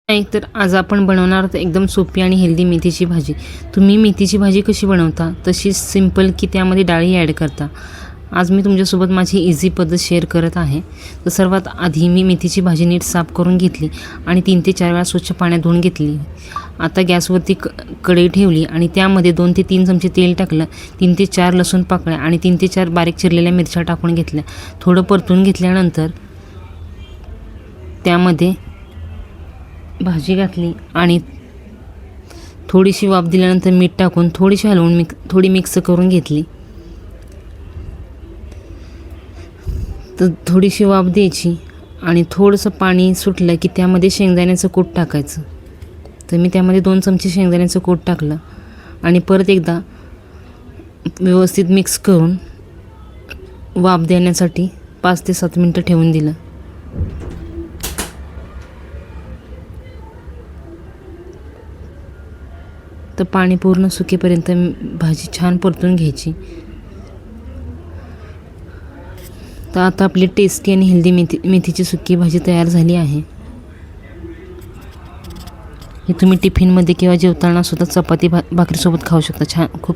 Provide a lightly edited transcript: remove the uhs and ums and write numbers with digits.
नाही तर आज आपण बनवणार आहोत एकदम सोपी आणि हेल्दी मेथीची भाजी. तुम्ही मेथीची भाजी कशी बनवता तशीच सिंपल की त्यामध्ये डाळी ॲड करता. आज मी तुमच्यासोबत माझी इझी पद्धत शेअर करत आहे. तर सर्वात आधी मी मेथीची भाजी नीट साफ करून घेतली आणि 3 ते 4 वेळा स्वच्छ पाण्यात धुवून घेतली. आता गॅसवरती कढई ठेवली आणि त्यामध्ये 2 ते 3 चमचे तेल टाकलं. 3 ते 4 लसूण पाकळ्या आणि 3 ते 4 बारीक चिरलेल्या मिरच्या टाकून घेतल्या. थोडं परतून घेतल्यानंतर त्यामध्ये भाजी घातली आणि थोडीशी वाफ दिल्यानंतर मीठ टाकून थोडीशी हलवून थोडी मिक्स करून घेतली. तर थोडीशी वाफ द्यायची आणि थोडंसं पाणी सुटलं की त्यामध्ये शेंगदाण्याचं कूट टाकायचं. तर मी त्यामध्ये 2 चमचे शेंगदाण्याचं कूट टाकलं आणि परत एकदा व्यवस्थित मिक्स करून वाफ देण्यासाठी 5 ते 7 मिनटं ठेवून दिलं. तर पाणी पूर्ण सुकेपर्यंत भाजी छान परतून घ्यायची. तर आता आपली टेस्टी आणि हेल्दी मेथीची सुकी भाजी तयार झाली आहे. ही तुम्ही टिफिनमध्ये किंवा जेवताना सुद्धा चपाती भाकरीसोबत खाऊ शकता. खूप